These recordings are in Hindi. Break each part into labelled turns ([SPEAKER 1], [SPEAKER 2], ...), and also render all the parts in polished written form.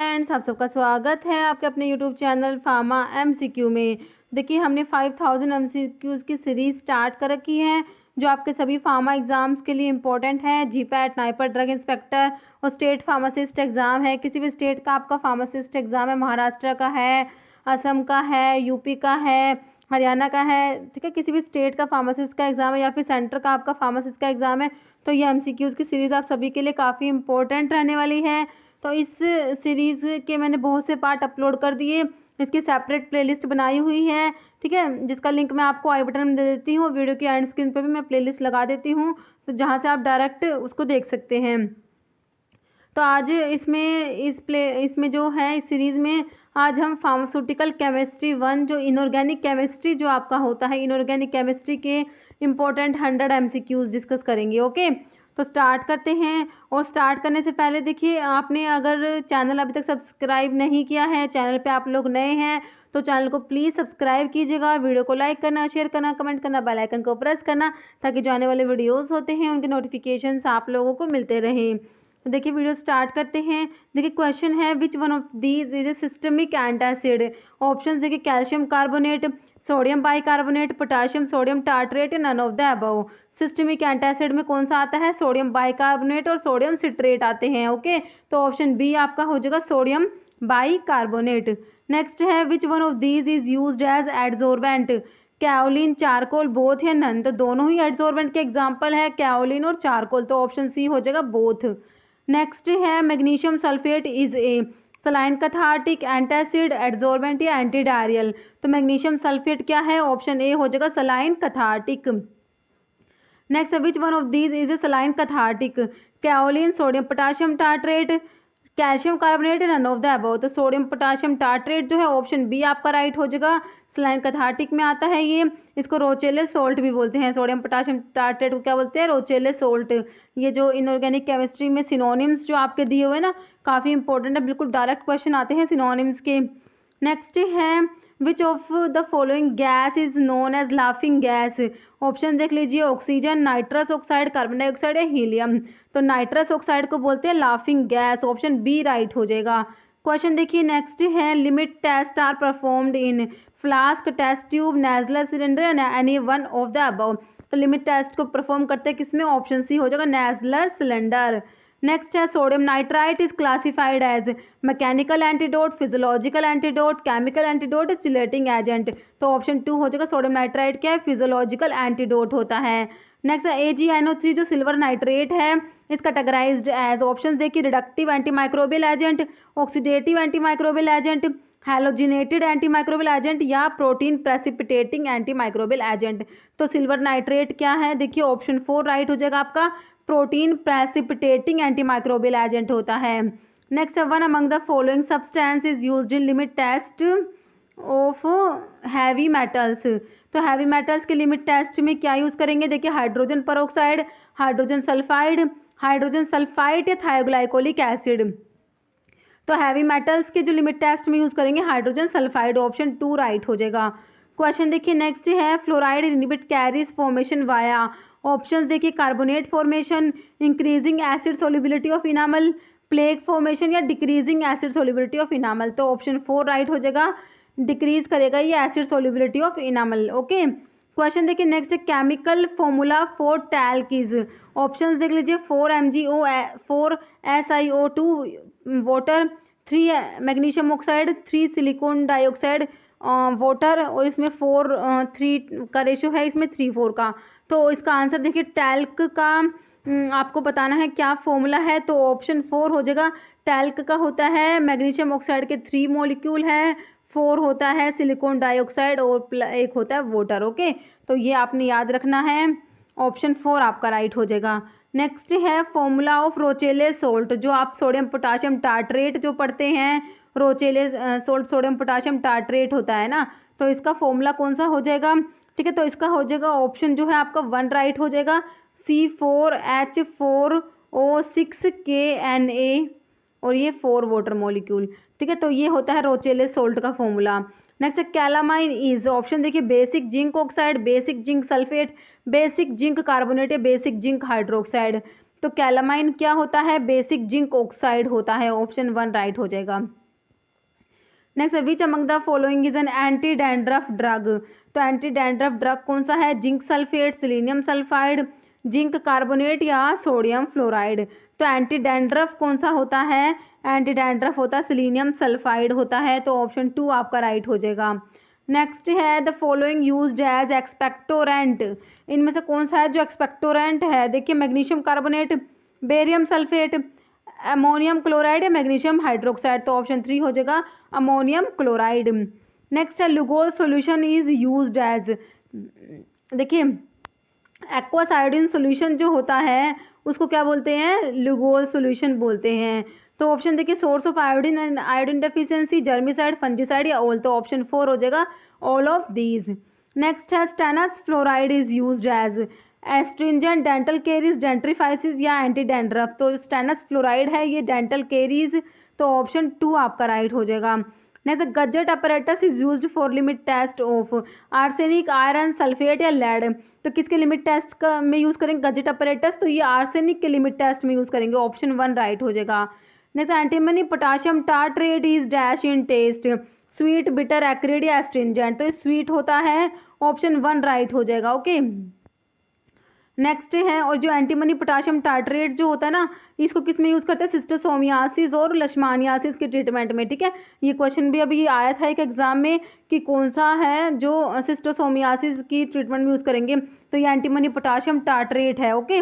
[SPEAKER 1] फ्रेंड्स, आप सबका स्वागत है आपके अपने यूट्यूब चैनल फार्मा एमसीक्यू में। देखिए, हमने 5000 एमसीक्यूज़ की सीरीज़ स्टार्ट कर रखी है जो आपके सभी फार्मा एग्जाम्स के लिए इंपॉर्टेंट है। जीपैट, नाइपर, ड्रग इंस्पेक्टर और स्टेट फार्मासिस्ट एग्ज़ाम है। किसी भी स्टेट का आपका फार्मासिस्ट एग्ज़ाम है, महाराष्ट्र का है, असम का है, यूपी का है, हरियाणा का है, ठीक है। किसी भी स्टेट का फार्मासिस्ट का एग्ज़ाम है या फिर सेंटर का आपका फार्मासिस्ट का एग्ज़ाम है, तो ये एमसीक्यूज़ की सीरीज़ आप सभी के लिए काफ़ी इंपॉर्टेंट रहने वाली है। तो इस सीरीज़ के मैंने बहुत से पार्ट अपलोड कर दिए, इसकी सेपरेट प्लेलिस्ट बनाई हुई है, ठीक है, जिसका लिंक मैं आपको आई बटन में दे देती हूँ। वीडियो की एंड स्क्रीन पे भी मैं प्लेलिस्ट लगा देती हूँ, तो जहाँ से आप डायरेक्ट उसको देख सकते हैं। तो आज इसमें जो है इस सीरीज़ में आज हम फार्मास्यूटिकल केमिस्ट्री 1 जो इनऑर्गेनिक केमिस्ट्री जो आपका होता है, इनऑर्गेनिक केमिस्ट्री के इम्पोर्टेंट 100 एमसीक्यूज़ डिस्कस करेंगे। ओके, तो स्टार्ट करते हैं। और स्टार्ट करने से पहले देखिए, आपने अगर चैनल अभी तक सब्सक्राइब नहीं किया है, चैनल पे आप लोग नए हैं, तो चैनल को प्लीज़ सब्सक्राइब कीजिएगा। वीडियो को लाइक करना, शेयर करना, कमेंट करना, बेल आइकन को प्रेस करना, ताकि जो आने वाले वीडियोज़ होते हैं उनके नोटिफिकेशंस आप लोगों को मिलते रहें। तो देखिए, वीडियो स्टार्ट करते हैं। देखिए, क्वेश्चन है which one of these is a systemic antacid. Options देखिए, calcium carbonate, sodium bicarbonate, potassium sodium tartrate, none of the above. Systemic antacid में कौन सा आता है? सोडियम बाइकार्बोनेट और सोडियम सिट्रेट आते हैं। ओके, तो ऑप्शन बी आपका हो जाएगा सोडियम बाइकार्बोनेट। नेक्स्ट है which one of these is used as adsorbent. Kaolin, charcoal, both या नन। तो दोनों ही एडजॉर्बेंट के एग्जाम्पल है, कैओलिन और चारकोल, तो ऑप्शन सी हो जाएगा बोथ। नेक्स्ट है magnesium sulphate is a saline cathartic, antacid, adsorbent या एंटी डायरियल। तो मैग्नीशियम सल्फेट क्या है? ऑप्शन ए हो जाएगा saline cathartic. Next which one of these is a saline cathartic. Kaolin, sodium potassium tartrate, calcium carbonate, none of the above. तो सोडियम पोटाशियम टार्ट्रेट जो है ऑप्शन बी आपका राइट हो जाएगा, सलाइन कथार्टिक में आता है ये। इसको रोचेले सोल्ट भी बोलते हैं। सोडियम पोटाशियम टार्ट्रेट को क्या बोलते हैं? रोचेले सोल्ट। ये जो इनऑर्गेनिक केमिस्ट्री में सिनोनिम्स जो आपके दिए हुए ना, काफ़ी इंपॉर्टेंट है, बिल्कुल डायरेक्ट क्वेश्चन आते हैं सिनोनिम्स के। नेक्स्ट है which of the following gas is known as laughing gas. Option देख लीजिए, oxygen, nitrous oxide, carbon dioxide या हीलियम। तो नाइट्रस ऑक्साइड को बोलते हैं laughing gas, option B right हो जाएगा। क्वेश्चन देखिए, नेक्स्ट है limit test are performed in flask, test tube, Nessler cylinder या any one of the above. तो लिमिट टेस्ट को परफॉर्म करते हैं किसमें? ऑप्शन सी हो जाएगा नेजलर सिलेंडर। नेक्स्ट है sodium nitrite is classified as mechanical antidote, physiological antidote, chemical antidote, chelating agent. तो ऑप्शन 2 हो जाएगा सोडियम नाइट्राइट क्या है? फिजियोलॉजिकल एंटीडोट होता है। नेक्स्ट है AgNO3 जो सिल्वर नाइट्रेट है इज कैटेगराइज्ड एज। ऑप्शन देखिए, reductive antimicrobial agent, oxidative antimicrobial agent, halogenated antimicrobial agent या प्रोटीन प्रेसिपिटेटिंग एंटीमाइक्रोबियल एजेंट। तो सिल्वर नाइट्रेट क्या है? देखिए, ऑप्शन 4 राइट हो जाएगा आपका, प्रोटीन प्रेसिपिटेटिंग एंटीमाइक्रोबियल एजेंट होता है। Next one among the following substance is used in limit test of heavy metals. तो हैवी मेटल्स के लिमिट टेस्ट में क्या यूज़ करेंगे? देखिए, हाइड्रोजन परऑक्साइड, हाइड्रोजन सल्फाइड या थायोग्लाइकोलिक एसिड। तो हैवी मेटल्स के जो लिमिट टेस्ट में यूज़ करेंगे हाइड्रोजन सल्फाइड, ऑप्शन 2 राइट हो जाएगा। क्वेश्चन देखिए, नेक्स्ट है fluoride inhibit caries formation via. Options देखिए, carbonate formation, increasing acid solubility of enamel, plaque formation या decreasing acid solubility of enamel. तो ऑप्शन 4 राइट हो जाएगा, डिक्रीज करेगा ये acid solubility of enamel. Okay, question देखिए, next chemical formula for talc is. Options देख लीजिए, 4MgO, 4SiO2 water, 3 magnesium oxide, 3 silicon dioxide water, और इसमें 4:3 का रेशो है, इसमें 3:4 का। तो इसका आंसर देखिए, टैल्क का आपको बताना है क्या फॉर्मूला है, तो ऑप्शन 4 हो जाएगा। टैल्क का होता है मैग्नीशियम ऑक्साइड के 3 मॉलिक्यूल है, 4 होता है सिलिकॉन डाइऑक्साइड और 1 होता है वाटर। ओके, तो ये आपने याद रखना है, ऑप्शन 4 आपका राइट हो जाएगा। नेक्स्ट है फॉर्मूला ऑफ रोचेले सोल्ट, जो आप सोडियम पोटाशियम टार्ट्रेट जो पढ़ते हैं, रोचेले सोल्ट सोडियम पोटाशियम टार्ट्रेट होता है ना, तो इसका फॉर्मूला कौन सा हो जाएगा? ठीक है, तो इसका हो जाएगा ऑप्शन जो है आपका 1 राइट हो जाएगा, C4H4O6KNA और ये 4 वाटर मॉलिक्यूल। ठीक है, तो ये होता है रोचेले सोल्ट का फॉर्मूला। नेक्स्ट है कैलामाइन इज। ऑप्शन देखिए, basic zinc oxide, basic zinc sulphate, basic zinc carbonate या बेसिक जिंक हाइड्रोक्साइड। तो कैलामाइन क्या होता है, बेसिक जिंक ऑक्साइड होता है, ऑप्शन 1 राइट हो जाएगा। Next, which among the following is an anti dandruff drug, तो एंटी डैंड्रफ ड्रग कौन सा है, zinc sulphate, selenium sulphide, zinc carbonate या सोडियम फ्लोराइड। तो एंटी डैंड्रफ कौन सा होता है, एंटी डैंड्रफ होता है सेलेनियम सल्फाइड होता है, तो ऑप्शन 2 आपका राइट हो जाएगा। नेक्स्ट है the following used as expectorant, इनमें से कौन सा है जो एक्सपेक्टोरेंट है, देखिए magnesium carbonate, barium sulphate, ammonium chloride या मैग्नीशियम हाइड्रोक्साइड, तो ऑप्शन 3 हो जाएगा अमोनियम क्लोराइड। नेक्स्ट है Lugol solution is used as, देखिए एक्वस आयोडीन सॉल्यूशन जो होता है उसको क्या बोलते हैं, लुगोल सॉल्यूशन बोलते हैं। तो ऑप्शन देखिए source of iodine and iodine deficiency, germicide, fungicide या ऑल, तो ऑप्शन 4 हो जाएगा ऑल ऑफ दीज। नेक्स्ट है stannous fluoride is used as astringent, dental caries, dentifrices या एंटी डैंड्रफ, तो स्टेनस फ्लोराइड है ये डेंटल केरीज, तो ऑप्शन 2 आपका राइट हो जाएगा। Next Gutzeit apparatus is used for limit test of arsenic, iron, sulphate या लेड, तो किसके लिमिट टेस्ट का में यूज़ करेंगे गजेट अपरेटस, तो ये आर्सेनिक के लिमिट टेस्ट में यूज़ करेंगे, ऑप्शन 1 राइट हो जाएगा। Next antimony potassium tartrate is dash in taste, sweet, bitter, acrid या एस्ट्रिंजेंट, तो ये स्वीट होता है, ऑप्शन 1 राइट हो जाएगा। ओके, नेक्स्ट है और जो एंटीमनी पोटाशियम टार्ट्रेट जो होता है ना, इसको किस में यूज़ करते हैं, सिस्टोसोमियासिस और लश्मानियासिस के ट्रीटमेंट में, ठीक है। ये क्वेश्चन भी अभी आया था एक एग्जाम में कि कौन सा है जो सिस्टोसोमियासिस की ट्रीटमेंट में यूज़ करेंगे, तो ये एंटीमनी पोटाशियम टार्ट्रेट है। ओके,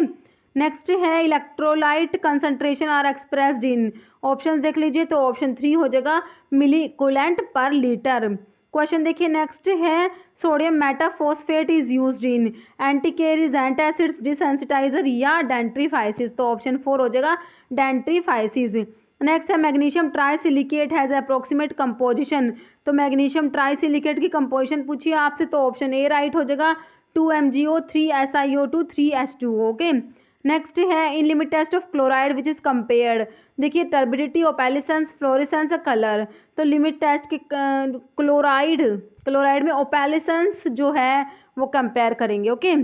[SPEAKER 1] नेक्स्ट है electrolyte concentration are expressed in, option देख लीजिए, तो ऑप्शन 3 हो जाएगा मिली इक्विवेलेंट पर लीटर। क्वेश्चन देखिए नेक्स्ट है sodium metaphosphate is used in anticaries, antacids, desensitiser या डेंट्रीफाइसिस, तो ऑप्शन 4 हो जाएगा डेंट्रीफाइसिस। नेक्स्ट है magnesium trisilicate has approximate composition, तो मैग्नीशियम ट्राईसिलिकेट की कंपोजिशन पूछिए आपसे, तो ऑप्शन ए राइट हो जाएगा 2MgO 3SiO2 3H2O। Okay, next है in limit test of chloride which is compared, देखिए टर्बिडिटी, ओपेलिसेंस, फ्लोरेसेंस, कलर, तो लिमिट टेस्ट के क्लोराइड में ओपेलिसेंस जो है वो कंपेयर करेंगे। ओके,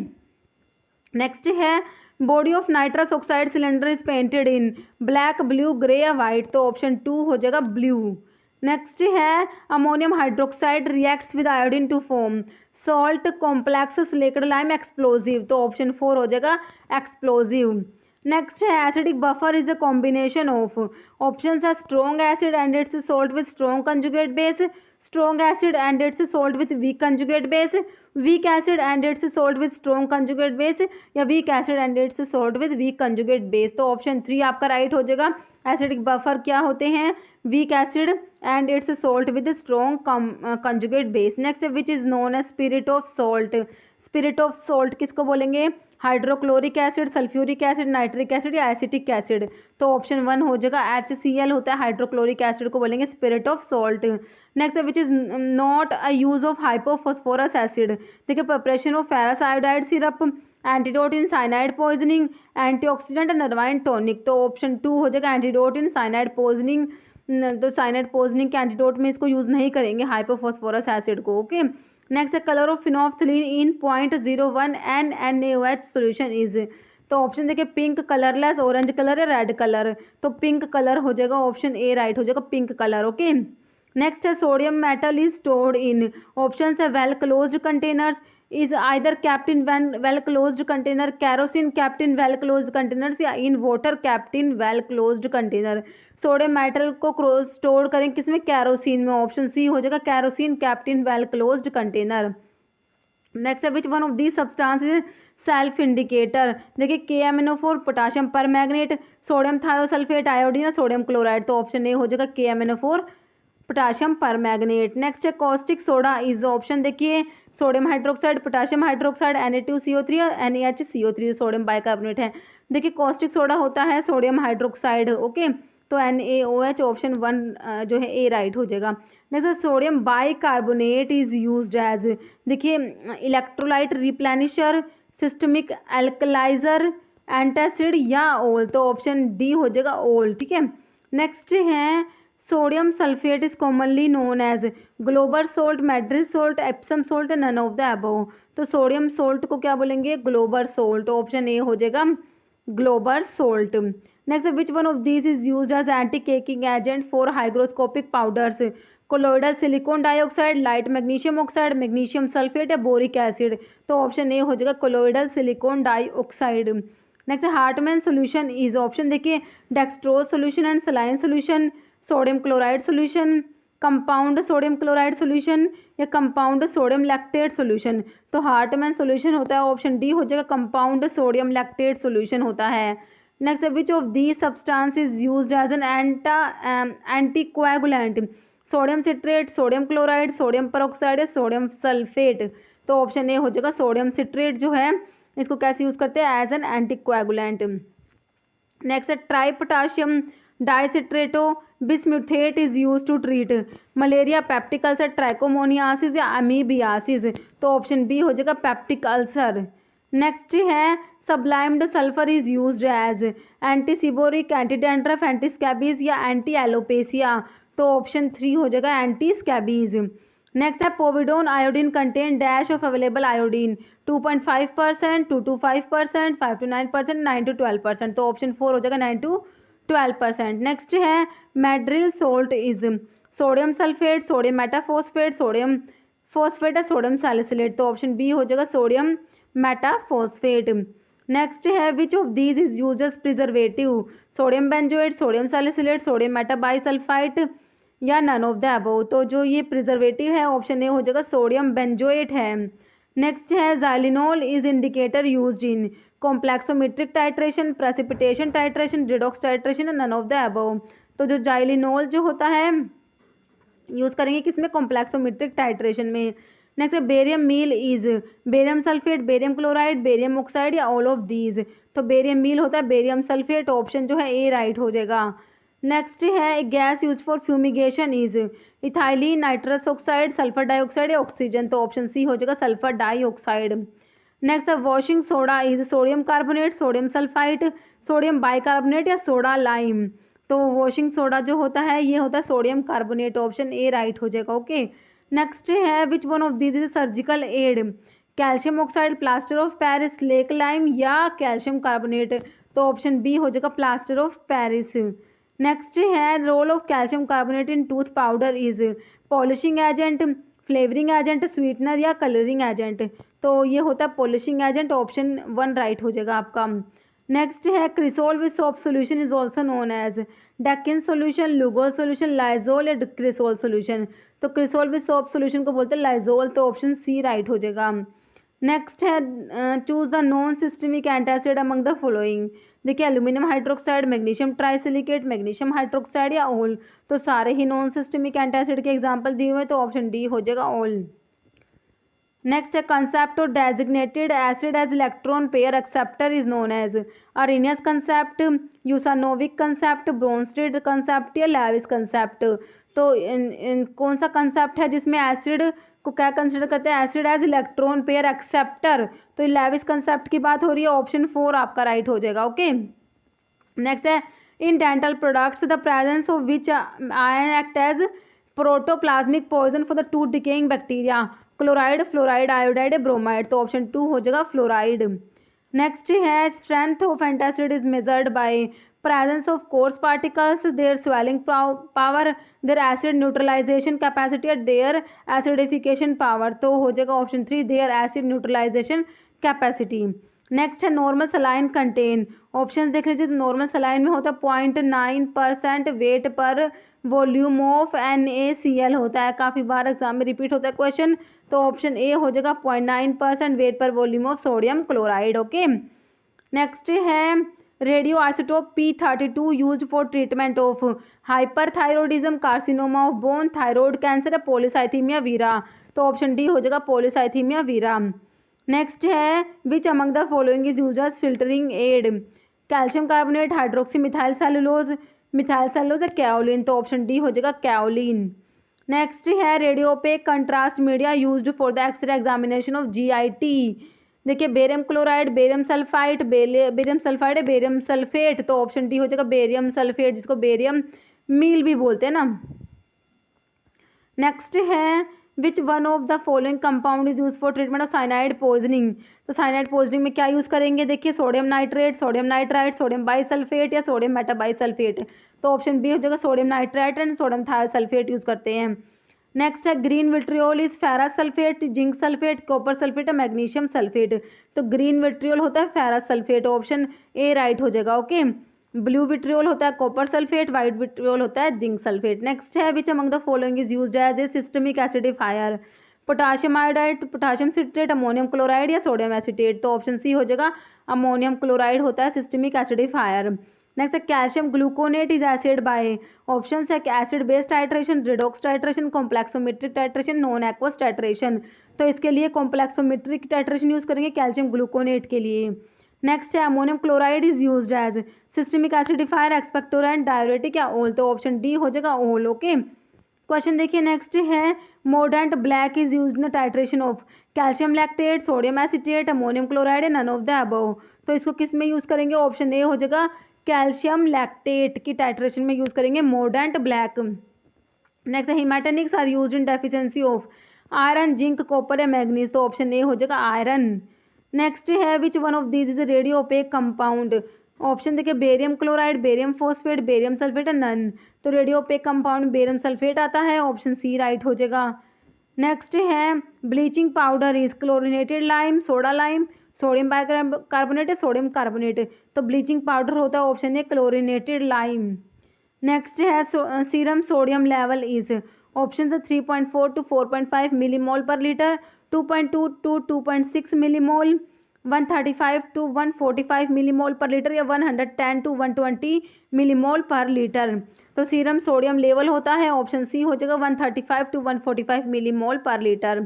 [SPEAKER 1] नेक्स्ट है body of nitrous oxide cylinder is painted in black, blue, grey या वाइट, तो ऑप्शन 2 हो जाएगा ब्लू। नेक्स्ट है ammonium hydroxide reacts with iodine to form salt complex silicate lime explosive, तो ऑप्शन 4 हो जाएगा एक्सप्लोजिव। नेक्स्ट है acidic buffer is a combination of, option है strong acid and its salt with strong conjugate base, strong acid and its salt with weak conjugate base, weak acid and its salt with strong conjugate base या weak acid and its salt with weak conjugate base, तो ऑप्शन 3 आपका राइट हो जाएगा। एसिडिक बफर क्या होते हैं, weak acid and its salt with strong conjugate base. Next which is known as spirit of salt, spirit of salt किसको बोलेंगे, hydrochloric acid, sulphuric acid, nitric acid या एसिटिक एसिड, तो ऑप्शन 1 हो जाएगा HCl होता है, हाइड्रोक्लोरिक एसिड को बोलेंगे spirit of salt. Next which is not a use of hypophosphorous acid, देखिए preparation of ferrous iodide syrup, antidote in cyanide poisoning, antioxidant and nervine tonic, तो ऑप्शन 2 हो जाएगा एंटीडोट इन साइनाइड पॉइजनिंग, तो साइनाइड पॉइजनिंग के एंटीडोट में इसको यूज़ नहीं करेंगे हाइपोफॉस्फोरस एसिड को। ओके, नेक्स्ट है colour of phenolphthalein in 0.01 NaOH solution is, तो ऑप्शन देखिए पिंक, कलरलेस, ऑरेंज कलर या रेड कलर, तो पिंक कलर हो जाएगा, ऑप्शन ए राइट हो जाएगा पिंक कलर। ओके, नेक्स्ट है sodium metal is stored in, option है well closed containers, is either kept in well closed container, kerosene kept in well closed containers या in water kept in well closed container, sodium metal को स्टोर करें किसमें, कैरोसिन में, ऑप्शन सी हो जाएगा kerosene kept in well closed container. Next है which one of these substances self indicator, देखिए KMnO4, पोटाशियम पर मैग्नेट, सोडियम थायोसल्फेट, आयोडीन या सोडियम क्लोराइड, तो ऑप्शन ए हो जाएगा KMnO4 पोटाशियम पर मैग्नेट। नेक्स्ट है कॉस्टिक सोडा इज, ऑप्शन देखिए sodium hydroxide, potassium hydroxide, Na2CO3 और NaHCO3 सोडियम बाइकार्बोनेट है, देखिए कॉस्टिक सोडा होता है सोडियम हाइड्रोक्साइड। ओके, तो NaOH ऑप्शन 1 जो है ए राइट हो जाएगा। Next sodium bicarbonate is used as, देखिए electrolyte replenisher, systemic alkaliser, antacid या ओल, तो ऑप्शन डी हो जाएगा ओल। ठीक है, नेक्स्ट है sodium sulphate is commonly known as global salt, Maddrell's salt, Epsom salt, none of the above, तो सोडियम सोल्ट को क्या बोलेंगे, ग्लोबल सोल्ट, ऑप्शन ए हो जाएगा global salt. Next, which one of these is used as anti caking agent for hygroscopic powders? Colloidal silicon dioxide, light magnesium oxide, magnesium sulphate या बोरिक एसिड? तो ऑप्शन ए हो जाएगा colloidal silicon dioxide. Next, Hartmann solution is, option देखिए, dextrose solution and saline solution, sodium chloride solution, compound sodium chloride solution या कंपाउंड सोडियम लैक्टेट सोल्यूशन? तो हार्टमैन सोल्यूशन होता है, ऑप्शन डी हो जाएगा, कंपाउंड सोडियम लैक्टेट सोल्यूशन होता है। Next, which of the substance is used as an anticoagulant? Sodium citrate, sodium chloride, sodium peroxide या सोडियम सल्फेट? तो ऑप्शन ए हो जाएगा सोडियम सिट्रेट जो है इसको कैसे यूज करते हैं? As an anticoagulant. Next, tri potassium dicitrato bismuthate is use to treat malaria, peptic ulcer, trichomoniasis या अमीबियासिस? तो ऑप्शन बी हो जाएगा पेप्टिक अल्सर। नेक्स्ट है sublimed sulphur is used as antiseborrhoeic, anti dandruff, anti scabies या एंटी एलोपेसिया? तो ऑप्शन 3 हो जाएगा एंटी स्कैबीज। नेक्स्ट है povidone iodine contain dash of available iodine, 2.5%, 2 to 5%, 5 to 9%, 9 to 12%? तो ऑप्शन 4 हो जाएगा 9 to 12%। नेक्स्ट है Maddrell salt is sodium sulphate, sodium metaphosphate, sodium phosphate या सोडियम सैलिसिलेट? तो ऑप्शन बी हो जाएगा सोडियम मेटाफॉस्फेट। नेक्स्ट है which of these is used as preservative? Sodium benzoate, sodium salicylate, sodium metabisulphite या नन ऑफ द अबव? तो जो ये प्रिजर्वेटिव है ऑप्शन ए हो जाएगा सोडियम बेंजोएट है। नेक्स्ट है xylenol is indicator used in complexometric titration, precipitation titration, redox titration या नन ऑफ द अबव? तो जो जाइलिनोल जो होता है यूज़ करेंगे किसमें? कॉम्प्लेक्सोमेट्रिक टाइट्रेशन में। नेक्स्ट है barium meal is barium sulphate, barium chloride, barium oxide या ऑल ऑफ दीज? तो बेरियम मील होता है बेरियम सल्फेट, ऑप्शन जो है ए राइट हो जाएगा। नेक्स्ट है gas use for fumigation is ethylene, nitrous oxide, sulphur dioxide या ऑक्सीजन? तो ऑप्शन सी हो जाएगा सल्फर डाइऑक्साइड। नेक्स्ट है washing soda is sodium carbonate, sodium sulphite, sodium bicarbonate या सोडा लाइम? तो वॉशिंग सोडा जो होता है ये होता है sodium carbonate, option A right हो जाएगा। ओके, नेक्स्ट है which one of this is surgical aid? Calcium oxide, plaster of Paris, lake lime या कैल्शियम कार्बोनेट? तो ऑप्शन बी हो जाएगा प्लास्टर ऑफ पेरिस। नेक्स्ट है role of calcium carbonate in tooth powder is polishing agent, flavouring agent, sweetener या कलरिंग एजेंट? तो ये होता है पॉलिशिंग एजेंट, ऑप्शन 1 राइट हो जाएगा आपका। नेक्स्ट है cresol with soap solution is also known as Dakin solution, Lugol solution, Lysol या क्रिसोल सोल्यूशन? तो क्रिसोल विद सोप सोल्यूशन को बोलते हैं लाइजोल, तो ऑप्शन सी राइट हो जाएगा। नेक्स्ट है choose the non systemic antacid among the following? देखिए aluminium hydroxide, magnesium trisilicate, magnesium hydroxide या ऑल? तो सारे ही नॉन सिस्टमिक एंटासिड के एग्जाम्पल दिए हुए, तो ऑप्शन डी हो जाएगा ऑल। नेक्स्ट है concept of designated acid as electron pair acceptor is known as Arrhenius concept, Usanovich concept, Bronsted concept या लेविस कंसेप्ट? तो कौन सा कंसेप्ट है जिसमें एसिड को क्या कंसिडर करते हैं? Acid as electron pair acceptor, तो लेविस कंसेप्ट की बात हो रही है, ऑप्शन 4 आपका राइट हो जाएगा। ओके, नेक्स्ट है in dental products the presence of which ion act as protoplasmic poison for the to decaying bacteria? Chloride, fluoride, iodide, bromide? तो ऑप्शन 2 हो जाएगा फ्लोराइड। नेक्स्ट है strength of antacid is measured by presence of coarse particles, their swelling power, their acid neutralization capacity और their acidification power? तो हो जाएगा option 3 their acid neutralization capacity। Next है नॉर्मल सलाइन कंटेन, ऑप्शन देख लीजिए, तो नॉर्मल सलाइन में होता है 0.9% weight per volume of NaCl होता है, काफ़ी बार एग्जाम में रिपीट होता है क्वेश्चन, तो ऑप्शन ए हो जाएगा 0.9% weight per volume of sodium chloride. Okay, next है radio isotope P32 used for treatment of hyperthyroidism, carcinoma of bone, thyroid cancer या पॉलीसाइथीमिया वीरा? तो ऑप्शन डी हो जाएगा पॉलीसाइथीमिया वीरा। नेक्स्ट है which among the following is used as filtering aid? Calcium carbonate, hydroxy methyl cellulose या कैओलिन? तो ऑप्शन डी हो जाएगा कैओलिन। नेक्स्ट है radiopaque contrast media used for the X ray examination of GIT? देखिए barium chloride, barium sulphide, barium sulphate? तो ऑप्शन डी हो जाएगा बेरियम सल्फेट, जिसको बेरियम मील भी बोलते हैं ना। नेक्स्ट है which one of the following compound is use for treatment of cyanide poisoning. तो साइनाइड पॉइजनिंग में क्या यूज़ करेंगे, देखिए sodium nitrate, sodium nitrite, sodium bisulphate या सोडियम मेटाबाइसल्फेट। तो ऑप्शन बी हो जाएगा sodium nitrite and sodium thiosulphate use करते हैं। नेक्स्ट है green vitriol is ferrous sulphate, zinc sulphate, copper sulphate या मैग्नीशियम सल्फेट। तो ग्रीन विट्रियोल होता है ferrous sulphate, option A right हो जाएगा। ओके, ब्लू विट्रियोल होता है कॉपर सल्फेट, वाइट विट्रियोल होता है जिंक सल्फेट। नेक्स्ट है which among the following is used as a systemic acidifier, potassium iodide, potassium citrate, ammonium chloride या सोडियम एसिटेट। तो ऑप्शन सी हो जाएगा अमोनियम क्लोराइड होता है सिस्टमिक एसिडिफायर। नेक्स्ट है calcium gluconate is assayed by, option है acid based titration, redox titration, complexometric titration, non aqueous titration. तो इसके लिए कॉम्प्लेक्सोमेट्रिक टाइट्रेशन यूज करेंगे कैल्शियम ग्लूकोनेट के लिए। नेक्स्ट है ammonium chloride is used as systemic acidifier, expectorant, diuretic या ओल। तो ऑप्शन डी हो जाएगा ओल। ओके, क्वेश्चन देखिए नेक्स्ट है mordant black is used in titration of calcium lactate, sodium acetate, ammonium chloride, none of the above. तो इसको किस में यूज करेंगे, ऑप्शन ए हो जाएगा कैल्शियम लैक्टेट की टाइट्रेशन में यूज करेंगे mordant black. Next haematinics are used in deficiency of iron, zinc, copper या मैग्नीज। तो ऑप्शन ए हो जाएगा आयरन। नेक्स्ट है which one of these is a radio opaque compound, option देखिए barium chloride, barium phosphate, barium sulphate या नन। तो radio opaque compound barium sulphate आता है, ऑप्शन सी राइट हो जाएगा। नेक्स्ट है bleaching powder is chlorinated lime, soda lime, sodium bicarbonate या सोडियम कार्बोनेट। तो ब्लीचिंग पाउडर होता है, ऑप्शन है क्लोरिनेटेड लाइम। नेक्स्ट है serum sodium level is, option है 3.4 to 4.5 मिलीमोल पर litre, 2.2 to 2.6 millimole, 135 to 145 millimole पर लीटर या 110 to 120 मिलीमोल पर लीटर। तो सीरम सोडियम लेवल होता है, ऑप्शन सी हो जाएगा 135 to 145 मिलीमोल पर litre.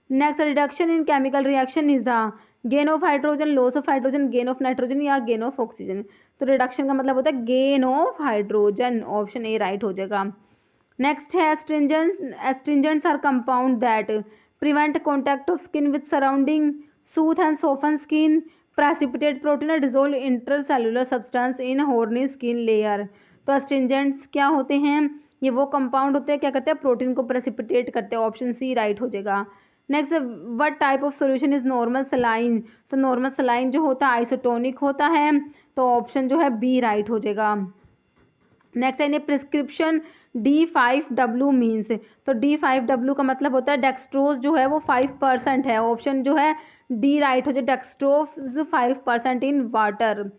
[SPEAKER 1] Next reduction in chemical reaction is the gain of hydrogen, loss of hydrogen, gain of nitrogen या गेन ऑफ ऑक्सीजन। तो रिडक्शन का मतलब होता है gain of hydrogen, option A right हो जाएगा। नेक्स्ट है astringents are compound that prevent contact of skin with surrounding, soothe and soften skin, precipitate protein और dissolve intercellular substance in horny skin layer. तो एस्ट्रिंजेंट्स क्या होते हैं, ये वो कंपाउंड होते हैं क्या करते हैं प्रोटीन को प्रेसिपिटेट करते हैं, ऑप्शन सी राइट हो जाएगा। Next what type of solution is normal saline, तो नॉर्मल सलाइन जो होता है आइसोटोनिक होता है, तो ऑप्शन जो है बी राइट हो जाएगा। नेक्स्ट है प्रिस्क्रिप्शन D5W मीन्स, तो D5W का मतलब होता है डेक्सट्रोज जो है वो 5% है, ऑप्शन जो है डी राइट हो जाए dextrose 5% in water.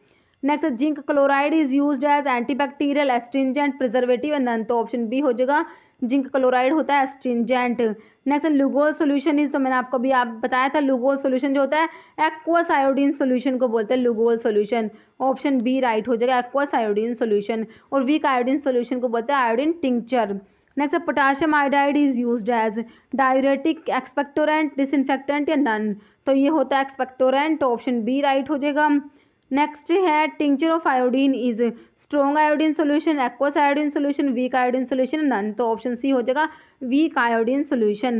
[SPEAKER 1] Next zinc chloride is used as antibacterial, astringent, preservative and none. तो ऑप्शन बी हो जाएगा जिंक क्लोराइड होता है astringent. Next Lugol solution is, तो मैंने आपको भी आप बताया था लुगोल सोल्यूशन जो होता है एक्वस आयोडीन सोल्यूशन को बोलते हैं Lugol solution, option B right हो जाएगा एक्वस आयोडीन सोल्यूशन। और वीक आयोडीन सोल्यूशन को बोलते हैं iodine tincture. Next potassium iodide is used as diuretic, expectorant, disinfectant या नन। तो ये होता है एक्सपेक्टोरेंट, ऑप्शन बी राइट हो जाएगा। नेक्स्ट है tincture of iodine is strong iodine solution, aqueous iodine solution, weak iodine solution, none. तो ऑप्शन सी हो जाएगा weak iodine solution.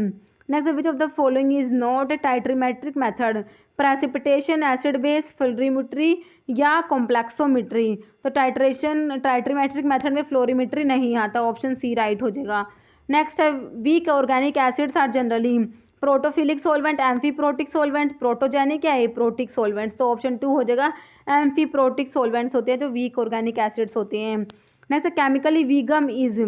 [SPEAKER 1] Next which of the following is not a titrimetric method, precipitation, acid base, fluorimetry या कॉम्प्लेक्सोमेट्री। तो टाइट्रीमेट्रिक मेथड में फ्लोरीमेट्री नहीं आता, ऑप्शन सी राइट हो जाएगा। नेक्स्ट है weak organic acids are generally protophilic solvent, amphiprotic solvent, protogenic या एप्रोटिक सोलवेंट्स। तो ऑप्शन 2 हो जाएगा एम्फीप्रोटिक सोलवेंट्स होते हैं जो वीक ऑर्गेनिक एसिड्स होते हैं। Next chemically Veegum is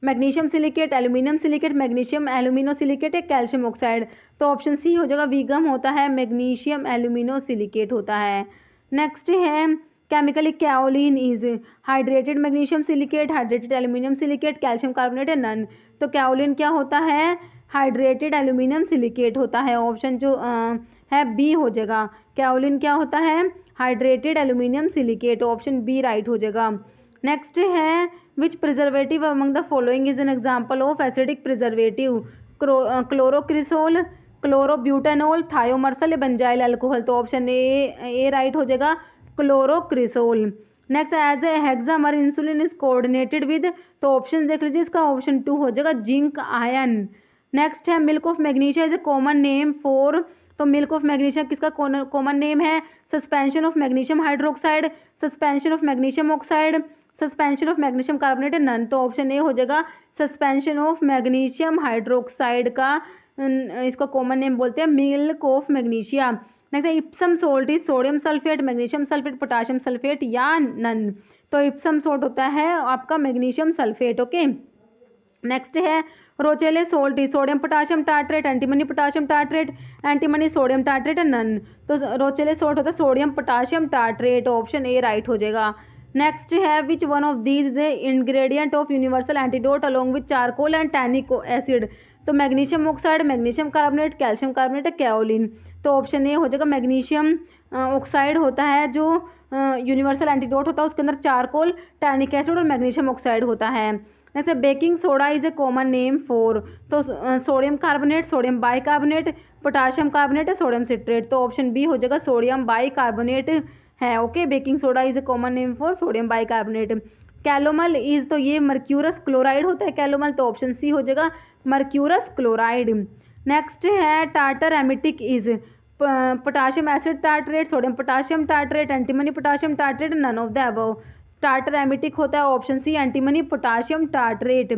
[SPEAKER 1] magnesium silicate, aluminium silicate, magnesium alumino silicate या कैल्शियम ऑक्साइड। तो ऑप्शन सी हो जाएगा वीगम होता है मैग्नीशियम एल्यूमिनो सिलिकेट होता है। नेक्स्ट है chemically kaolin is hydrated magnesium silicate, hydrated aluminium silicate, calcium carbonate या नन। तो कैओलिन क्या होता है हाइड्रेटेड एल्यूमिनियम सिलिकेट होता है, ऑप्शन जो है बी हो जाएगा। कैओलिन क्या होता है hydrated aluminium silicate, option B right हो जाएगा। नेक्स्ट है which preservative among the following is an example of acidic preservative, chlorocresol, chlorobutanol, thiomersal या बेंजाइल अल्कोहल। तो ऑप्शन ए राइट हो जाएगा chlorocresol. Next as a hexamer insulin is coordinated with, तो ऑप्शन देख लीजिए इसका ऑप्शन 2 हो जाएगा जिंक आयन। नेक्स्ट है milk of magnesia is a common name for, तो मिल्क ऑफ मैग्नीशिया किसका कॉमन नेम है, suspension of magnesium hydroxide, suspension of magnesium oxide, suspension of magnesium carbonate none, तो ऑप्शन ए हो जाएगा सस्पेंशन ऑफ मैग्नीशियम हाइड्रोक्साइड का इसको कॉमन नेम बोलते हैं मिल्क ऑफ मैग्नीशिया। नेक्स्ट है Epsom salt is sodium sulphate, magnesium sulphate, potassium sulphate या नन, तो इप्सम सोल्ट होता है आपका मैग्नीशियम सल्फेट। ओके, नेक्स्ट है Rochelle salt is sodium potassium tartrate, antimony potassium tartrate, antimony sodium tartrate none, तो रोचेले सोल्ट होता है sodium potassium tartrate, option A right हो जाएगा। नेक्स्ट है which one of these is the ingredient of universal antidote along with charcoal and tannic acid, तो magnesium oxide, magnesium carbonate, calcium carbonate, kaolin, तो ऑप्शन ए हो जाएगा मैग्नीशियम ऑक्साइड होता है जो यूनिवर्सल एंटीडोट होता है, उसके अंदर चारकोल, टैनिक एसिड और मैग्नीशियम ऑक्साइड होता है। नेक्स्ट है baking soda is a common name for, तो sodium carbonate, sodium bicarbonate, potassium carbonate, sodium citrate, तो ऑप्शन बी हो जाएगा सोडियम बाइकार्बोनेट है। Okay, baking soda is a common name for sodium bicarbonate. Calomel is, तो ये मर्क्यूरस क्लोराइड होता है कैलोमल, तो ऑप्शन सी हो जाएगा मर्क्यूरस क्लोराइड। नेक्स्ट है tartar emetic is potassium acid tartrate, sodium potassium tartrate, antimony potassium tartrate, none of the above, tartar emetic होता है option C antimony potassium tartrate.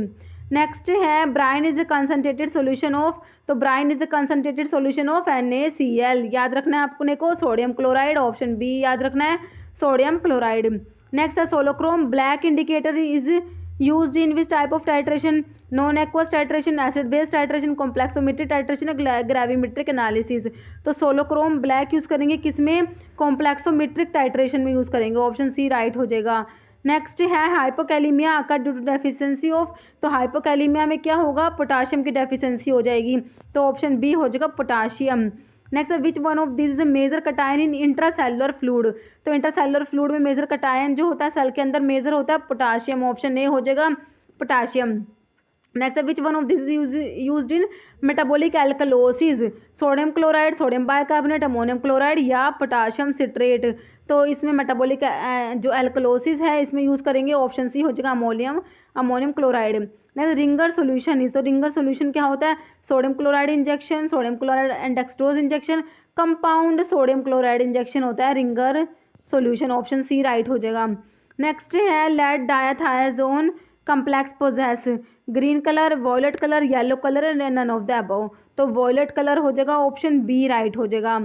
[SPEAKER 1] Next है brine is a concentrated solution of, तो brine is a concentrated solution of NaCl, याद रखना है आपने को सोडियम क्लोराइड, ऑप्शन बी याद रखना है सोडियम क्लोराइड। नेक्स्ट है solochrome black indicator is used in which type of titration, non aqueous titration, acid base titration, complexometric titration, gravimetric analysis, तो सोलोक्रोम ब्लैक यूज़ करेंगे किसमें, कॉम्प्लेक्सोमेट्रिक टाइट्रेशन में यूज़ करेंगे, ऑप्शन सी राइट हो जाएगा। नेक्स्ट है hypokalaemia occur due to deficiency of, तो हाइपोकैलीमिया में क्या होगा, पोटाशियम की डेफिशिएंसी हो जाएगी, तो ऑप्शन बी हो जाएगा potassium. Next which one of this is major cation in intracellular fluid, तो इंट्रासेलुलर फ्लूइड में मेजर कटायन जो होता है सेल के अंदर मेजर होता है पोटाशियम, ऑप्शन ए हो जाएगा potassium. Next which one of this is used in metabolic alkalosis, sodium chloride, sodium bicarbonate, ammonium chloride या पोटाशियम सिट्रेट, तो इसमें मेटाबॉलिक जो एल्कलोसिस है इसमें यूज़ करेंगे, ऑप्शन सी हो जाएगा ammonium chloride. Next Ringer solution is, तो रिंगर सोल्यूशन क्या होता है, sodium chloride injection, sodium chloride and dextrose injection, compound sodium chloride injection होता है Ringer solution, option C right हो जाएगा। नेक्स्ट है lead dithizone complex possess green colour, violet colour, yellow colour and none of the above, तो वॉयलेट कलर हो जाएगा, ऑप्शन बी राइट हो जाएगा।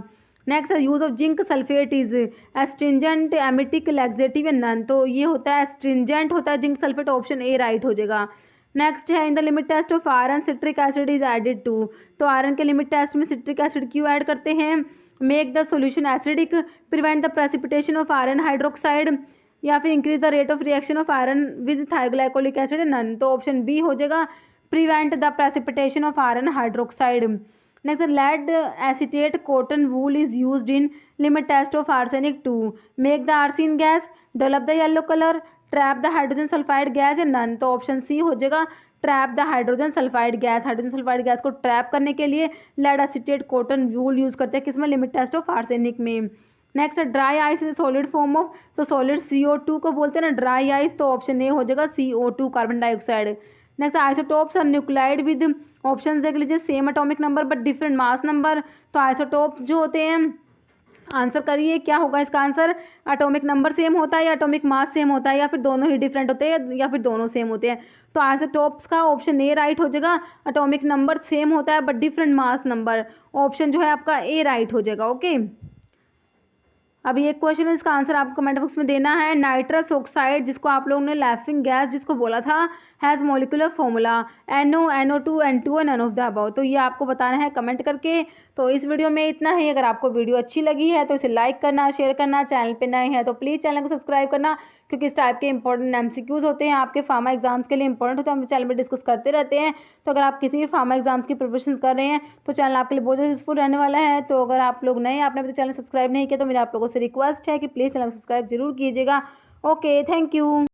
[SPEAKER 1] Next use of zinc sulphate is astringent, emetic, laxative and none, तो ये होता है एस्ट्रिंजेंट होता है zinc sulphate, option A right हो जाएगा। नेक्स्ट है in the limit test of iron citric acid is added to, तो आयरन के लिमिट टेस्ट में सिट्रिक एसिड क्यों ऐड करते हैं, make the solution acidic, prevent the precipitation of iron hydroxide, या फिर increase the rate of reaction of iron with thioglycolic acid none, तो ऑप्शन बी हो जाएगा prevent the precipitation of iron hydroxide. Next lead acetate cotton wool is used in limit test of arsenic to make the arsine gas, develop the yellow colour, trap the hydrogen sulphide gas या नन, तो ऑप्शन सी हो जाएगा trap the hydrogen sulphide gas, hydrogen sulphide gas को ट्रैप करने के लिए lead acetate cotton wool use करते हैं किसमें, लिमिट टेस्ट ऑफ आर्सेनिक में। Next dry ice is solid form of, तो सॉलिड CO2 को बोलते हैं ना ड्राई आइस, तो ऑप्शन ए हो जाएगा CO2 carbon dioxide. Next isotopes are nuclide with, option देख लीजिए same atomic number but different mass number, तो आइसोटोप्स जो होते हैं, आंसर करिए क्या होगा इसका आंसर, एटॉमिक नंबर सेम होता है या एटॉमिक मास सेम होता है या फिर दोनों ही डिफरेंट होते हैं या फिर दोनों सेम होते हैं, तो आइसोटोप्स का ऑप्शन ए राइट हो जाएगा, एटॉमिक नंबर सेम होता है but different mass number, option जो है आपका ए राइट हो जाएगा। ओके, अभी एक क्वेश्चन है इसका आंसर आपको कमेंट बॉक्स में देना है। नाइट्रस ऑक्साइड जिसको आप लोगों ने लाफिंग गैस जिसको बोला था has molecular formula NO, NO2, N2 and none of the above, तो ये आपको बताना है कमेंट करके। तो इस वीडियो में इतना ही। अगर आपको वीडियो अच्छी लगी है तो इसे लाइक करना, शेयर करना, चैनल पे नए हैं तो प्लीज़ चैनल को सब्सक्राइब करना, क्योंकि इस टाइप के इंपॉर्टेंट MCQs होते हैं आपके फार्मा एग्जाम्स के लिए इंपॉर्टेंट होते हैं, हम चैनल में डिस्कस करते रहते हैं। तो अगर आप किसी भी फार्मा एग्जाम्स की प्रिपरेशन कर रहे हैं तो चैनल आपके लिए बहुत यूजफुल रहने वाला है। तो अगर आप लोग नए आपने अभी चैनल सब्सक्राइब नहीं किया तो मेरा आप लोगों से रिक्वेस्ट है कि प्लीज़ चैनल सब्सक्राइब जरूर कीजिएगा। Okay, thank you.